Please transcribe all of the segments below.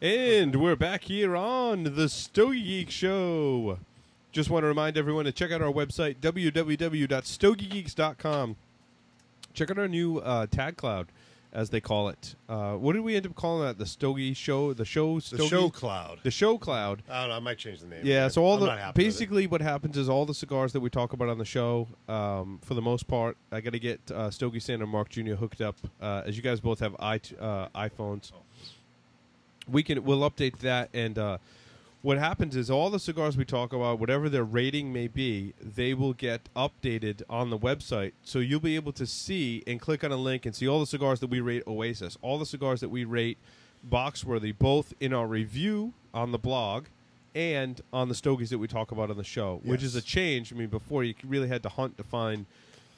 And we're back here on the Stogie Geek Show. Just want to remind everyone to check out our website, www.stogiegeeks.com. Check out our new tag cloud, as they call it. What did we end up calling that? The Stogie Show? The show Stogie? The Show Cloud. The Show Cloud. I don't know. I might change the name. Yeah, so all basically what what happens is all the cigars that we talk about on the show, for the most part, I got to get Stogie Santa and Mark Jr. hooked up. As you guys both have iPhones, we'll update that, and what happens is all the cigars we talk about, whatever their rating may be, they will get updated on the website. So you'll be able to see and click on a link and see all the cigars that we rate Oasis, all the cigars that we rate Boxworthy, both in our review on the blog and on the Stogies that we talk about on the show, which is a change. I mean, before you really had to hunt to find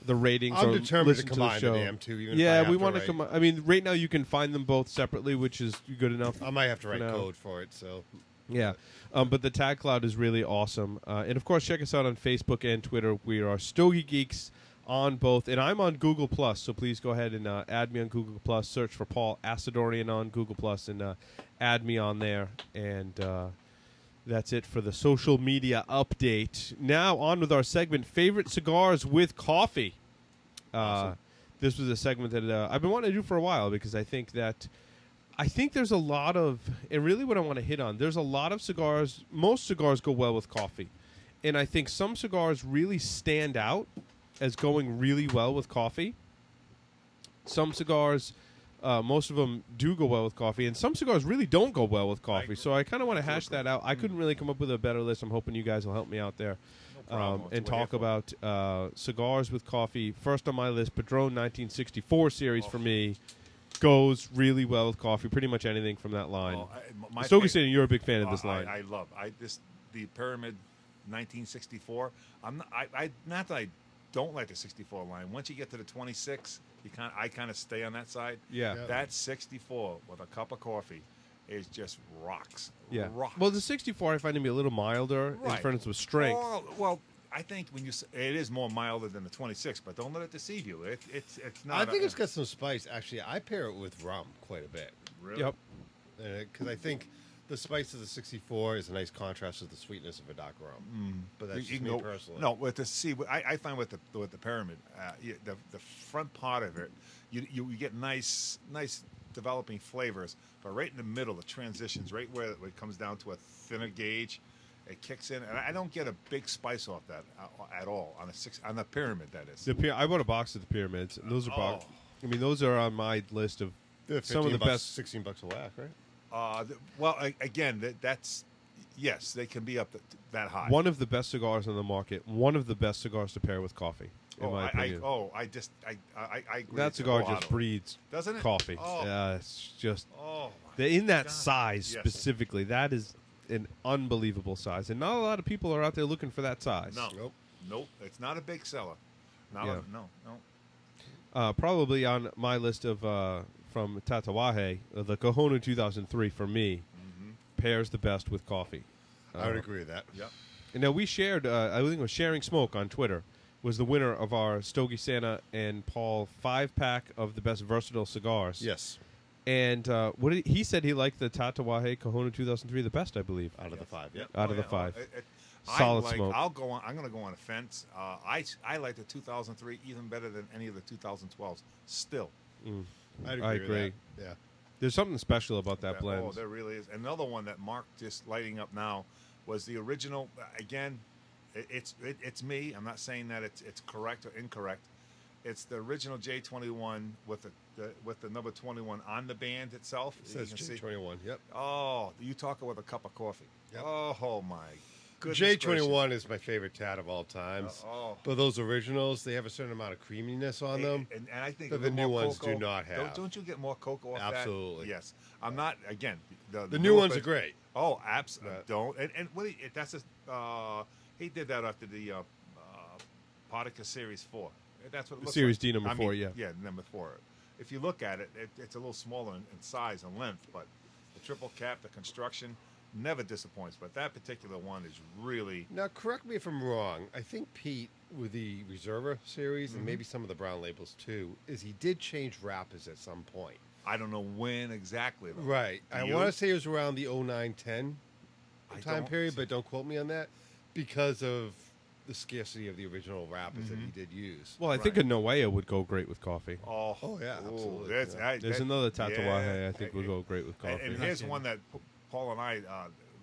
the ratings. I'm or determined to listen combine to the show. damn two. Even yeah, if I we have want to to combine. I mean, right now you can find them both separately, which is good enough. I might have to write code for it. So yeah, but the tag cloud is really awesome. And of course, check us out on Facebook and Twitter. We are Stogie Geeks on both, and I'm on Google Plus. So please go ahead and add me on Google Plus. Search for Paul Asadorian on Google Plus and add me on there. And that's it for the social media update. Now on with our segment, Favorite Cigars with Coffee. Awesome. This was a segment that I've been wanting to do for a while because I think there's a lot of, and really what I want to hit on, there's a lot of cigars, most cigars go well with coffee. And I think some cigars really stand out as going really well with coffee. Some cigars, most of them do go well with coffee, and some cigars really don't go well with coffee. So I kind of want to hash that out. I couldn't really come up with a better list. I'm hoping you guys will help me out there and talk about cigars with coffee. First on my list, Padron 1964 series for me. Goes really well with coffee. Pretty much anything from that line. Stogie Santa, you're a big fan of this line. I love the Pyramid 1964. Not that I don't like the 64 line. Once you get to the 26, I kind of stay on that side. Yeah. That 64 with a cup of coffee is just rocks. Yeah. Rocks. Well, the 64 I find to be a little milder in terms of strength. Well, I think it is more milder than the 26, but don't let it deceive you. It's not. I think it's got some spice. Actually, I pair it with rum quite a bit. Really? Yep. Because I think the spice of the 64 is a nice contrast to the sweetness of a dark rum. But that's just me personally. No, I find with the Pyramid, the front part of it, you get nice developing flavors, but right in the middle, the transitions, right where it comes down to a thinner gauge. It kicks in, and I don't get a big spice off that at all on the Pyramid. That is. I bought a box of the Pyramids. And those are those are on my list of some of the best. $16 a whack, right? Well, again, yes, they can be up that high. One of the best cigars on the market. One of the best cigars to pair with coffee. In my opinion. I agree. That cigar just breeds doesn't it? Coffee. Yeah, it's just in that size specifically. That is an unbelievable size, and not a lot of people are out there looking for that size. Nope. It's not a big seller. No. Probably on my list of from Tatawahe, the Kahonu 2003 for me pairs the best with coffee. I would agree with that. Yep. And now we shared, I think it was Sharing Smoke on Twitter, was the winner of our Stogie Santa and Paul 5-pack of the best versatile cigars. Yes. And he said he liked the Tatawahe Kahonu 2003 the best, I believe. Out of the 5, yep. Out of the 5. Solid smoke. I'm going to go on a fence. I like the 2003 even better than any of the 2012s. Still. I agree. Yeah. There's something special about that blend. Oh, there really is. Another one that Mark just lighting up now was the original. Again, it's me. I'm not saying that it's correct or incorrect. It's the original J21 with the number 21 on the band itself. It says J21. Yep. Oh, you talking with a cup of coffee? Yep. Oh my goodness. J21 is my favorite tat of all times. But those originals, they have a certain amount of creaminess on them. And I think that the new ones do not have. Don't you get more cocoa off that? Absolutely. Yes. I'm not. Again, the new ones are great. Oh, absolutely. Don't. And what that's he did that after the Podica Series 4. That's what it looks Series like. D number 4, yeah. Yeah, number 4. If you look at it, it's a little smaller in size and length, but the triple cap, the construction, never disappoints. But that particular one is really... Now, correct me if I'm wrong. I think Pete, with the Reserva series, and maybe some of the brown labels too, is he did change wrappers at some point. I don't know when exactly. Though. Right. I You? want to say it was around the 09-10 I time don't- period, but don't quote me on that because of the scarcity of the original wrappers that he did use. Well, I think a Noea would go great with coffee. Oh, yeah, absolutely, That's, yeah. There's another Tatawahe I think would go great with coffee. And here's one that Paul and I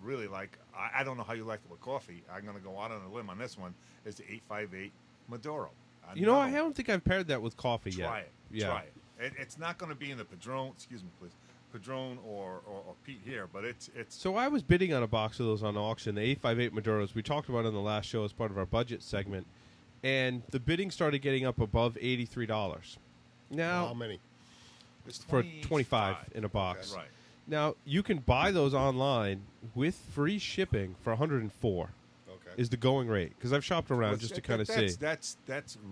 really like. I don't know how you like it with coffee. I'm going to go out on a limb on this one. Is the 858 Maduro. You know, I Another don't think I've paired that with coffee yet. Try it. Yeah. Try it. It's not going to be in the Padron. Excuse me, please. Padron or Pete here, but it's. So I was bidding on a box of those on auction, the 858 Maduros we talked about on the last show as part of our budget segment, and the bidding started getting up above $83. Now, How many? it's for 25 in a box. Right. Now, you can buy those online with free shipping for 104 Okay. is the going rate, because I've shopped around just to kind of see. That's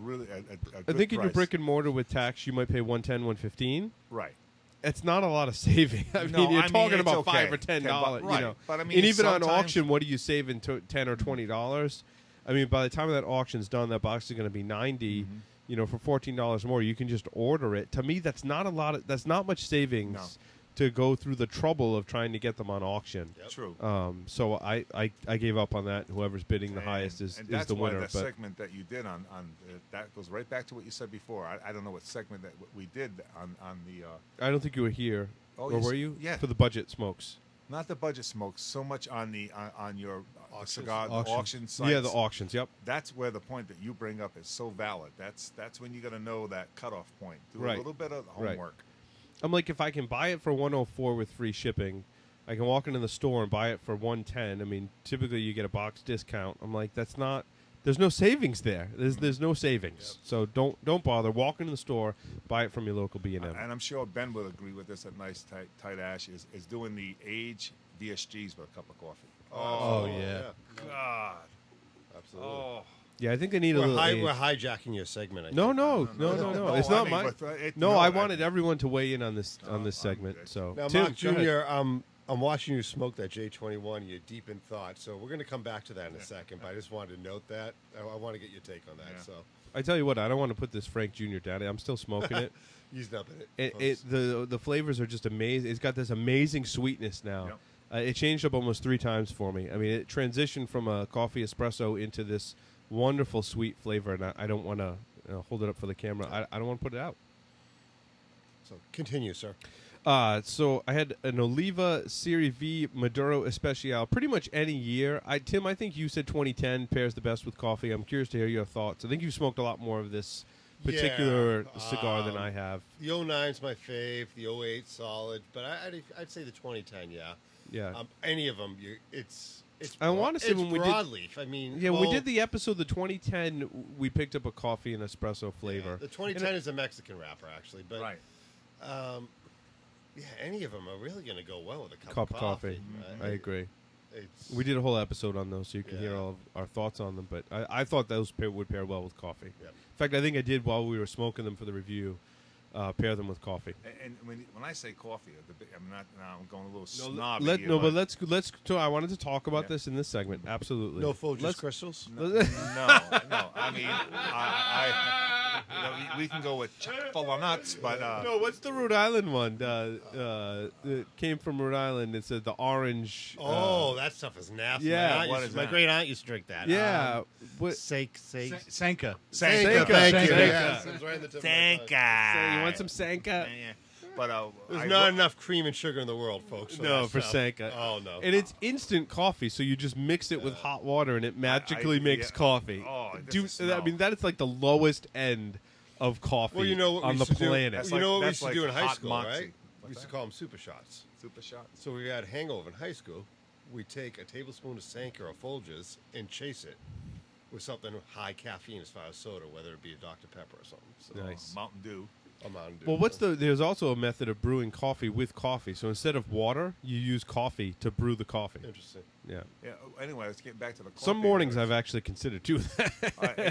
really a I good think in your price. brick and mortar with tax, you might pay 110, 115. Right. It's not a lot of saving. I No, mean, you're I mean, talking it's about okay. $5 or $10. $10, right. You know, But I mean, and even on sometimes- auction, what do you save in $10 or $20? I mean, by the time that auction's done, that box is going to be $90. You know, for $14 more, you can just order it. To me, that's not a lot. That's not much savings to go through the trouble of trying to get them on auction. Yep. True. So I gave up on that. Whoever's bidding the highest is that's the why winner. the But segment that you did on that goes right back to what you said before. I don't know what segment that we did on the I don't think you were here, Oh, or yes. were you? Yeah. For the budget smokes. not the budget smokes so much on the on your Auctions. cigar Auction. auction sites. Yeah, the auctions. Yep. That's where the point that you bring up is so valid. That's when you got to know that cutoff point. Do Right. a little bit of Right. homework. I'm like, if I can buy it for 104 with free shipping, I can walk into the store and buy it for 110. I mean, typically you get a box discount. I'm like, that's not. There's no savings there. There's no savings. So don't bother. Walk into the store, buy it from your local B&M. And I'm sure Ben would agree with this. At Nice Tight Ash is doing the age VSGs with a cup of coffee. Oh, yeah. God. Absolutely. Oh. Yeah, I think they need a We're, little. age. we're hijacking your segment. I No, think. no. It's not I mean, mine. but, No, no, I wanted everyone to weigh in on this segment. good. So Now, Tim, Mark go ahead. Jr., I'm watching you smoke that J21. You're deep in thought. So we're going to come back to that in a second. But I just wanted to note that. I want to get your take on that. Yeah. So I tell you what, I don't want to put this Frank Jr. down. I'm still smoking it. he's up in it. The flavors are just amazing. It's got this amazing sweetness now. Yep. It changed up almost 3 times for me. I mean, it transitioned from a coffee espresso into this wonderful sweet flavor, and I don't want to hold it up for the camera. I don't want to put it out. So continue, sir. So I had an Oliva Serie V Maduro Especial pretty much any year. Tim, I think you said 2010 pairs the best with coffee. I'm curious to hear your thoughts. I think you've smoked a lot more of this particular cigar than I have. The 09's my fave. The 08 solid. But I'd say the 2010, yeah. Yeah. Any of them, it's I wanna say it's when we did- broadleaf. I mean, Yeah, when we well, did the episode, the 2010, we picked up a coffee and espresso flavor. The 2010 is a Mexican wrapper, actually. But Right. yeah, any of them are really going to go well with a cup Cup of coffee. coffee. I agree. It's, We did a whole episode on those, so you can hear Yeah. all of our thoughts on them. But I thought those would pair well with coffee. Yep. In fact, I think I did while we were smoking them for the review. Pair them with coffee. And when I say coffee, I'm not. Now I'm going a little No, snobby. let, here, no, but let's. I wanted to talk about Yeah. this in this segment. Absolutely. no Folgers Let's- crystals. no. I mean, we can go with full of nuts, but No, what's the Rhode Island one? It came from Rhode Island. It said the orange. Oh, that stuff is nasty. yeah, what is My that? great aunt used to drink that. yeah. What? Sanka. Sanka. Sanka, Sanka. thank you. Sanka. Yes, it was right in the tip of my tongue. Say, you want some Sanka? Yeah. But There's not enough cream and sugar in the world, folks. No, that for stuff. Sanka. Oh, no. And it's instant coffee, so you just mix it with hot water, and it magically makes yeah. coffee. Oh, this is I mean, that is like the lowest end of coffee Well, you know what we on the used to do? planet. That's You know what we that's used to do in high hot school, moxie. right? We What's used to that? call them super shots. Super shot. So we had hangover in high school. We take a tablespoon of Sanka or Folgers and chase it with something high caffeine as far as soda, whether it be a Dr. Pepper or something. So, Nice. Mountain Dew. a Mountain Dew. Well, there's also a method of brewing coffee with coffee. So instead of water, you use coffee to brew the coffee. Interesting. Yeah. Yeah. Anyway, let's get back to the coffee. Some mornings I've actually considered doing that.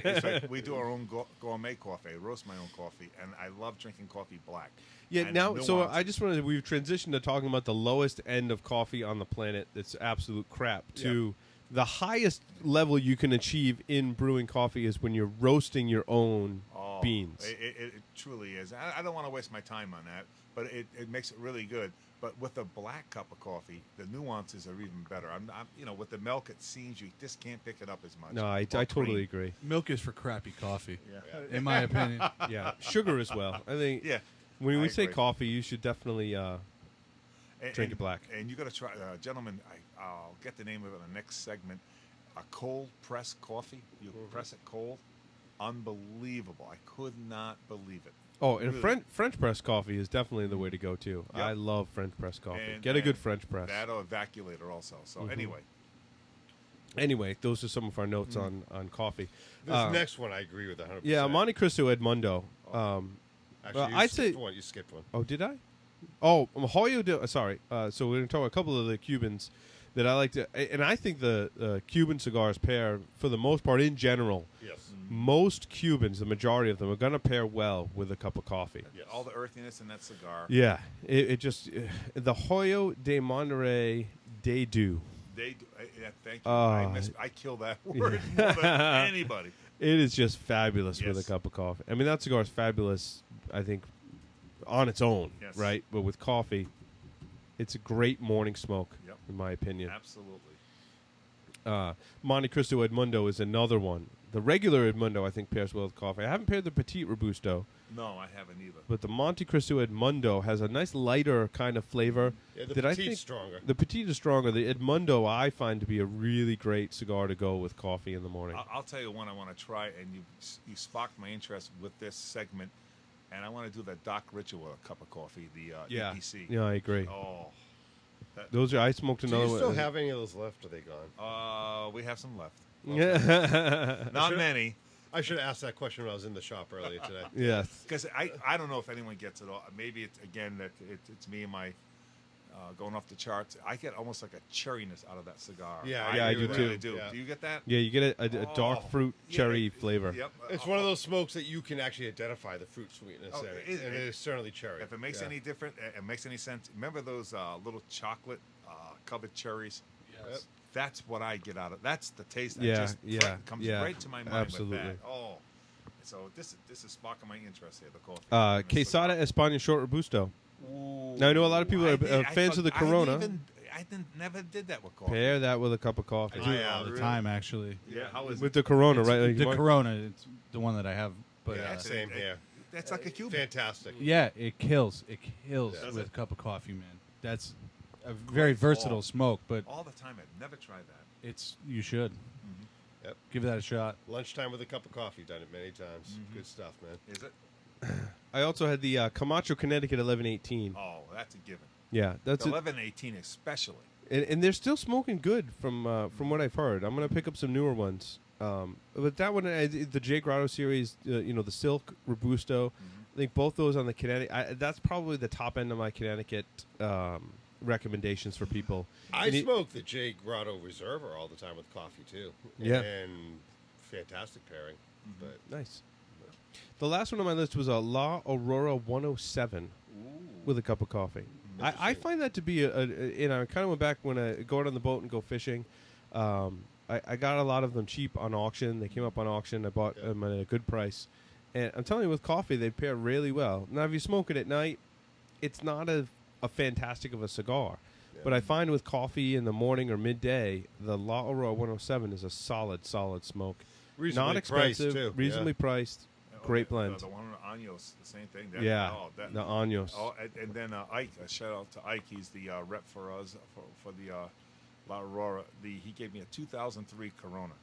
It's like we do our own gourmet coffee. I roast my own coffee, and I love drinking coffee black. Yeah, And now, so nuance. I just wanted we've transitioned to talking about the lowest end of coffee on the planet that's absolute crap to the highest level you can achieve in brewing coffee is when you're roasting your own beans. It truly is. I don't want to waste my time on that, but it makes it really good. But with a black cup of coffee, the nuances are even better. I'm with the milk, it seems you just can't pick it up as much. No, I totally agree. Milk is for crappy coffee, Yeah. in my opinion. Yeah, sugar as well. I think. Yeah. When we I say agree. coffee, you should definitely drink it black. And you got to try, gentlemen. I'll get the name of it in the next segment. A cold press coffee. You press it cold. Unbelievable. I could not believe it. Oh, and Really. French press coffee is definitely the way to go too. Yep. I love French press coffee. And- Get a good and French press. That'll evacuator also. So Mhm. anyway, Those are some of our notes on coffee. This next one I agree with 100%. Yeah, Monte Cristo Edmundo. Actually, I'd say. you skipped one. Oh, did I? Oh, Hoyo sorry. So we're going to talk about a couple of the Cubans that I like to, and I think the Cuban cigars pair for the most part in general. Yes. Most Cubans, the majority of them, are going to pair well with a cup of coffee. Yes. all the earthiness in that cigar. Yeah, it just the Hoyo de Monterey de Du. They do. Thank you. I kill that word more than anybody. It is just fabulous with a Yes. cup of coffee. I mean, that cigar is fabulous, I think, on its own, Yes. right? But with coffee, it's a great morning smoke, Yep. in my opinion. Absolutely. Monte Cristo Edmundo is another one. The regular Edmundo, I think, pairs well with coffee. I haven't paired the Petit Robusto, No, I haven't either. but the Monte Cristo Edmundo has a nice lighter kind of flavor. Yeah, the that I petite's think stronger. The Petit is stronger. The Edmundo I find to be a really great cigar to go with coffee in the morning. I'll tell you one I want to try, and you sparked my interest with this segment, and I want to do the Doc Ritual with a cup of coffee, the yeah, EPC. yeah, I agree. Oh, Those are. I smoked Do another you still one. have any of those left? Or are they gone? we have some left. Yeah. Not Should- many, I should have asked that question when I was in the shop earlier today. Yes. because I don't know if anyone gets it all. Maybe it's again that it's me and my going off the charts. I get almost like a cherryness out of that cigar. Yeah, I do really too. do. Yeah. Do you get that? Yeah, you get a dark Oh, fruit yeah. cherry flavor. Yep. It's one of those smokes that you can actually identify the fruit sweetness Oh, in it- it, and it is certainly cherry. If it makes Yeah. any different, it makes any sense. Remember those little chocolate covered cherries? Yep. That's what I get out of. That's the taste. Yeah, that just yeah, comes yeah, right to my mind. absolutely. With that. Oh, so this is sparking my interest here. The coffee. Quesada España Short Robusto. Ooh. Now, I know a lot of people are fans of the Corona. I never did that with coffee. Pair that with a cup of coffee. I Do do it all the really? time, actually. Yeah, how is With it? the Corona, It's- right? Like, the Mark- Corona, it's the one that I have. But Yeah, That's same it. here. That's like a Cuban. Fantastic. yeah, it kills. It kills Does with it? a cup of coffee, man. That's a very versatile smoke, but All the time. I've never tried that. you should. Yep. Give that a shot. Lunchtime with a cup of coffee. Done it many times. Good stuff, man. Is it? I also had the Camacho Connecticut 1118. Oh, that's a given. Yeah, that's The it. 1118 especially. And they're still smoking good from what I've heard. I'm gonna pick up some newer ones. But that one, the J Grotto series, the Silk Robusto, I think both those on the Connecticut. That's probably the top end of my Connecticut recommendations for people. I And it- smoke the J Grotto Reserver all the time with coffee too. Yeah. And fantastic pairing. But Nice. The last one on my list was a La Aurora 107 with a cup of coffee. I Interesting. find that to be I kind of went back when I go out on the boat and go fishing. I got a lot of them cheap on auction. They came up on auction. I bought them at a good price. And I'm telling you, with coffee, they pair really well. Now, if you smoke it at night, it's not a fantastic of a cigar. Yeah. But I find with coffee in the morning or midday, the La Aurora 107 is a solid smoke. reasonably Not expensive, priced too. reasonably priced. Great the- blend. The one on Años, the same thing. Yeah, that, the Años. Oh, and then Ike. A shout out to Ike. He's the rep for us for the La Aurora. He gave me a 2003 Corona.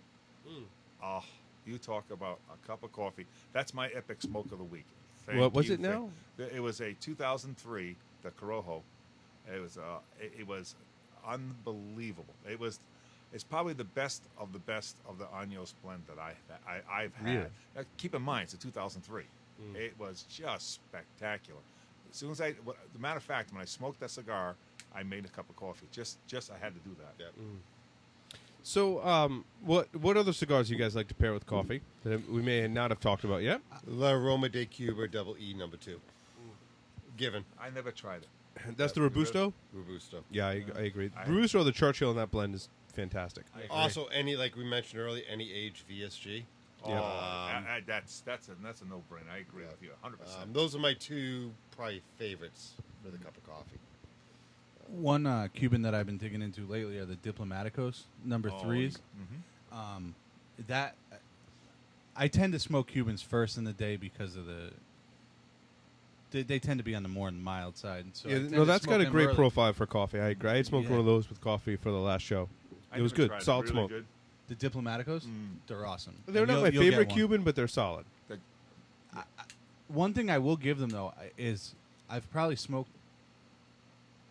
Oh, you talk about a cup of coffee. That's my epic smoke of the week. Thank What was you. it now? It was a 2003, the Corojo. It was unbelievable. It's probably the best of the Años blend that I've had. Really? Now, keep in mind, it's a 2003. It was just spectacular. As soon as the matter of fact, when I smoked that cigar, I made a cup of coffee. Just I had to do that. Yeah. So, what other cigars do you guys like to pair with coffee that we may not have talked about yet? La Roma de Cuba Double E #2. Given. I never tried it. That's the Robusto? Robusto. Yeah, I agree. I- Robusto or the Churchill in that blend is fantastic. I agree. Also, any, like we mentioned earlier, any aged VSG. Oh, Yeah. that's a no-brainer. I agree with you 100%. Those are my two probably favorites for the cup of coffee. One Cuban that I've been digging into lately are the Diplomaticos number threes. Mhm. That I tend to smoke Cubans first in the day because of they tend to be on the more mild side. So I Yeah, tend no, to that's smoke got a them great early. profile for coffee. I agree. I had smoked Yeah. one of those with coffee for the last show. I It was never good. tried Solid really smoke. Good. The Diplomaticos, they're awesome. They're And not my you'll get favorite one. Cuban, but they're solid. One thing I will give them though is I've probably smoked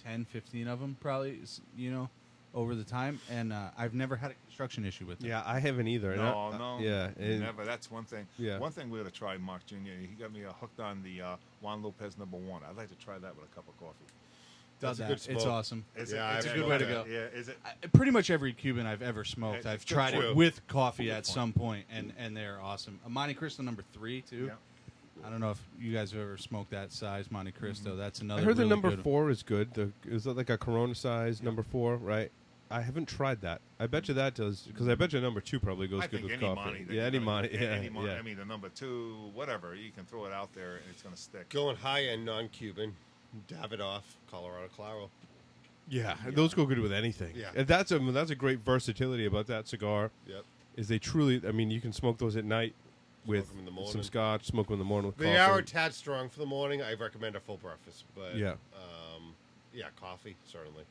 10, 15 of them probably, over the time, and I've never had a construction issue with them. Yeah, I haven't either. And No, yeah, and- never. That's one thing. Yeah. One thing we ought to try, Mark Jr. He got me hooked on the Juan Lopez number 1. I'd like to try that with a cup of coffee. Does That's a that. good It's smoke. awesome. Is Yeah, it's I've a good smoked way to that. go. Yeah, is it? Pretty much every Cuban I've ever smoked, It's I've good tried point. it with coffee Good at point. some point, and they're awesome. A Monte Cristo number 3 too. Yeah. I don't know if you guys have ever smoked that size Monte Cristo. That's another. I heard the really number good 4 is good. Is that like a Corona size number 4, right? I haven't tried that. I bet you that does, because I bet you number 2 probably goes I good think with any coffee. Monte. that Yeah, you're any gonna- Monte. Yeah, any Monte. yeah. I mean, the number 2, whatever. You can throw it out there and it's going to stick. Going high-end non-Cuban, Davidoff, Colorado Claro. Yeah, those go good with anything. Yeah. And that's a great versatility about that cigar. Yep. Is they truly? I mean, you can smoke those at night with 'em in the some morning. scotch. Smoke them in the morning with They coffee. are a tad strong for the morning. I recommend a full breakfast, but Yeah. yeah, coffee certainly.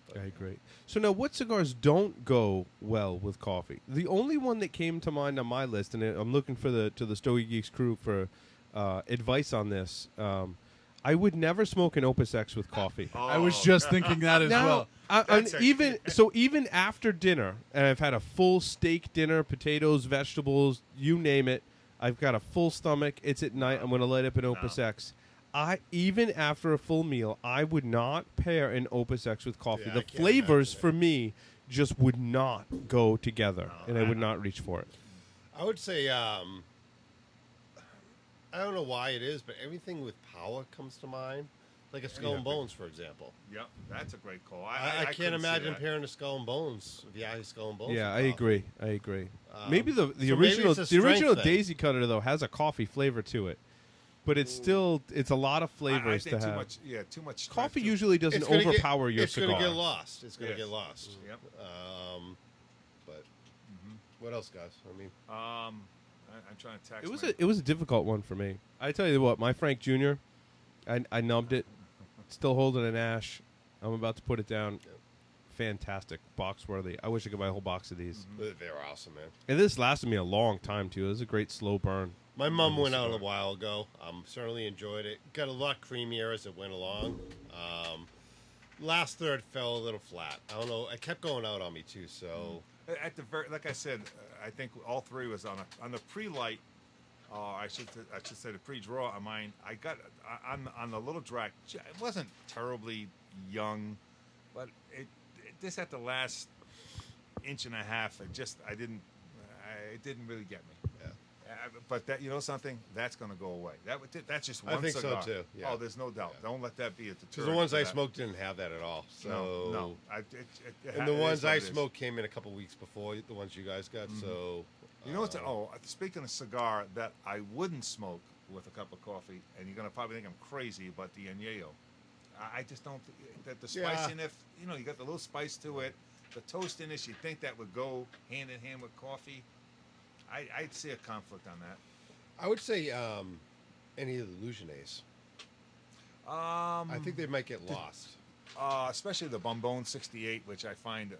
But, I agree. So now, what cigars don't go well with coffee? The only one that came to mind on my list, and I'm looking for the Stogie Geeks crew for advice on this. I would never smoke an Opus X with coffee. I was just thinking that as Now, well. That's even after dinner, and I've had a full steak dinner, potatoes, vegetables, you name it. I've got a full stomach. It's at night. I'm going to light up an Opus X. Even after a full meal, I would not pair an Opus X with coffee. Yeah, I The can't flavors imagine it. for me just would not go together, and I would not reach for it. I would say I don't know why it is, but everything with power comes to mind, like a Skull and Bones, for example. Yep, that's a great call. I couldn't can't see imagine that. pairing a Skull and Bones, Viaje Skull and Bones. Yeah, with I coffee. agree. Maybe the so maybe original it's a the strength original thing. Daisy Cutter though has a coffee flavor to it, but it's still it's a lot of I flavors think to have. too much. strength Coffee too. usually doesn't It's gonna overpower your it's cigar. going to get lost. It's going to Yes. get lost. Yep. But what else, guys? I mean, I'm trying to tax. It was a difficult one for me. I tell you what, my Frank Jr. I nubbed it, still holding an ash. I'm about to put it down. Fantastic, box worthy. I wish I could buy a whole box of these. they're awesome, man. And this lasted me a long time too. It was a great slow burn. My mom went out a while ago. Certainly enjoyed it. Got a lot creamier as it went along. Last third fell a little flat. I don't know. It kept going out on me too. So At the very, like I said, I think all three was on the pre-light. I should say the pre-draw on mine. I got on the little drac. It wasn't terribly young, but this at the last inch and a half. It didn't really get me. yeah. But that, you know something, that's going to go away. That's just I one think so, cigar. too, yeah. Oh, there's no doubt. Yeah. Don't let that be a deterrent. Because the ones to I that. smoked didn't have that at all. So No. and the ones I smoked. smoked came in a couple weeks before the ones you guys got. So You know what's? Speaking of cigar, that I wouldn't smoke with a cup of coffee, and you're gonna probably think I'm crazy, but the añejo. I just don't that the Yeah. spiciness. You know, you got the little spice to it, the toastiness. You think that would go hand in hand with coffee? I'd see a conflict on that. I would say any of the Lugenays. I think they might get lost. Especially the Bombone 68, which I find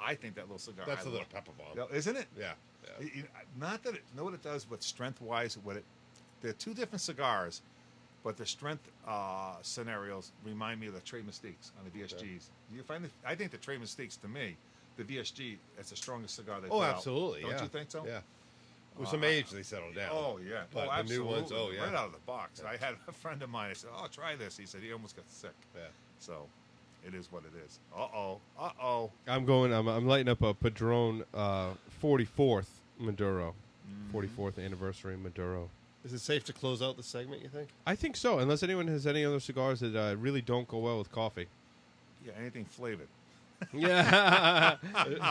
I think that little cigar. That's I a little love. pepper bomb. No, isn't it? Yeah. Not that know what it does, but strength-wise, they're two different cigars, but the strength scenarios remind me of the Trey Mystiques on the VSGs. You find I think the Trey Mystiques, to me, the VSG, that's the strongest cigar they Oh, put out. absolutely. Don't yeah. you think so? Yeah. With some age, they settle down. Oh yeah. But the new absolutely. ones, oh, yeah. Right out of the box. Yeah. I had a friend of mine. I said, "Oh, try this." He said he almost got sick. Yeah. So, it is what it is. Uh-oh. I'm lighting up a Padron 44th Maduro, 44th anniversary Maduro. Is it safe to close out the segment, you think? I think so, unless anyone has any other cigars that really don't go well with coffee. Yeah, anything flavored. Yeah,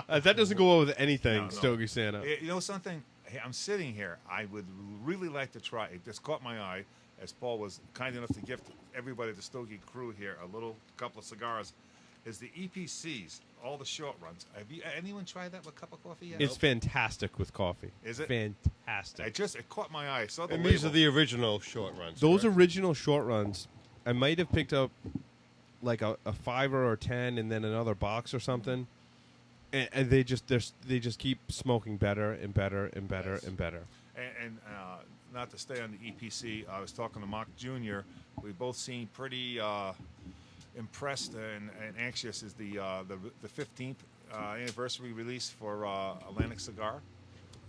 that doesn't go well with anything, No. Stogie Santa. You know something? Hey, I'm sitting here. I would really like to try. It just caught my eye as Paul was kind enough to gift everybody, the Stogie crew here, a couple of cigars. Is the EPCs, all the short runs. Have you anyone tried that with a cup of coffee yet? It's fantastic with coffee. Is it? Fantastic. It caught my eye. I saw the And these are label. the original short runs. Those correct? original short runs, I might have picked up like a 5 or 10 and then another box or something. And they just keep smoking better and better and better Yes. and better. And not to stay on the EPC, I was talking to Mark Jr. We both seemed pretty impressed and anxious. Is the 15th anniversary release for Atlantic Cigar?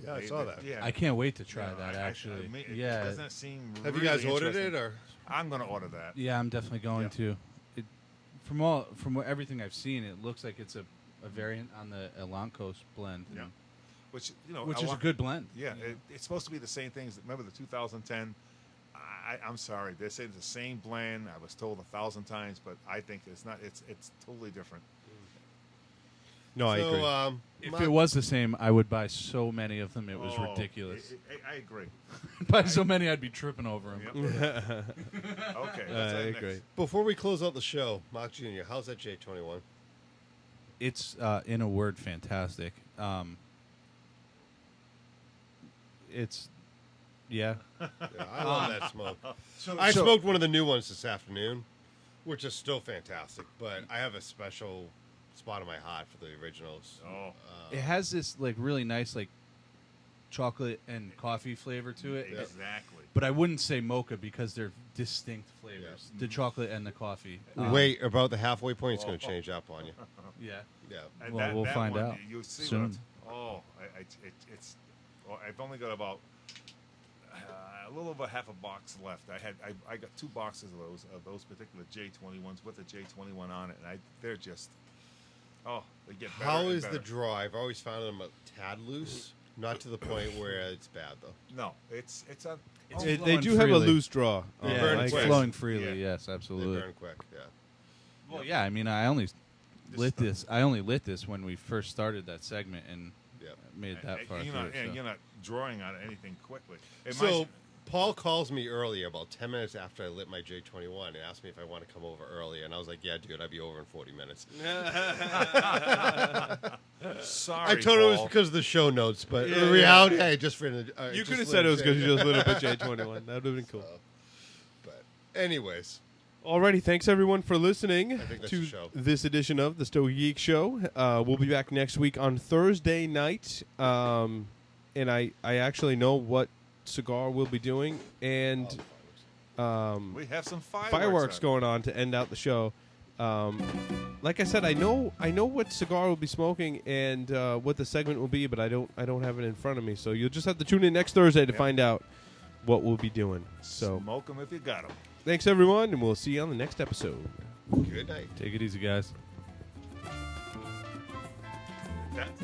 Yeah, I saw that. Yeah, I can't wait to try that. I Actually, mean, yeah, Doesn't that seem? Have you really guys ordered interesting? it, or? I'm going to order that. yeah, I'm definitely going to. From everything I've seen, it looks like it's a variant on the Elancos blend, Yeah. Which which is a good blend. Yeah, it's supposed to be the same things. Remember the 2010? I'm sorry, they say it's the same blend. I was told 1,000 times, but I think it's not. It's totally different. No, I agree. If it was the same, I would buy so many of them. It was Oh, ridiculous. I agree. Buy so many, I'd be tripping over them. Yep. Okay, that's I our agree. next. Before we close out the show, Mark Jr., how's that J21? It's in a word, fantastic. It's yeah. Yeah, I love that smoke. So, I smoked one of the new ones this afternoon, which is still fantastic, but I have a special spot in my heart for the originals. Oh. It has this like really nice like chocolate and coffee flavor to it. Exactly. But I wouldn't say mocha because they're distinct flavors. Yeah. The chocolate and the coffee. Wait, about the halfway point, it's going to change up on you. Yeah. Yeah. And Well, we'll find one, out You'll see soon. it's. Well, I've only got about a little over half a box left. I got 2 boxes of those particular J21s with the J21 on it, and they're just they get better. How and is better. the draw? I've always found them a tad loose, not to the point where it's bad, though. No, it's a. It's They flowing do have a freely. loose draw. Yeah, burn it's quick. flowing freely. Yeah. Yes, They absolutely. burn quick, yeah. Well, yeah. I mean, I only lit stuff. this. I only lit this when we first started that segment and Yeah. made that far you're through. not, and so. you're not drawing on anything quickly. So Paul calls me earlier, about 10 minutes after I lit my J21, and asked me if I want to come over earlier. And I was like, yeah, dude, I'd be over in 40 minutes. sorry, I told him it was Paul. because of the show notes, but Yeah, in reality, hey, just for You just could have lit said it was J- because you just lit up at J21. That would have been cool. But anyways, Alrighty, thanks everyone for listening think that's to the show. this edition of the Stogie Geek Show. We'll be back next week on Thursday night, and I actually know what cigar we'll be doing, and We have some fireworks out. going on to end out the show. Like I said, I know what cigar we'll be smoking and what the segment will be, but I don't have it in front of me. So you'll just have to tune in next Thursday to Yep. find out what we'll be doing. So Smoke them if you got them. thanks everyone, and we'll see you on the next episode. good night. Take it easy, guys. That's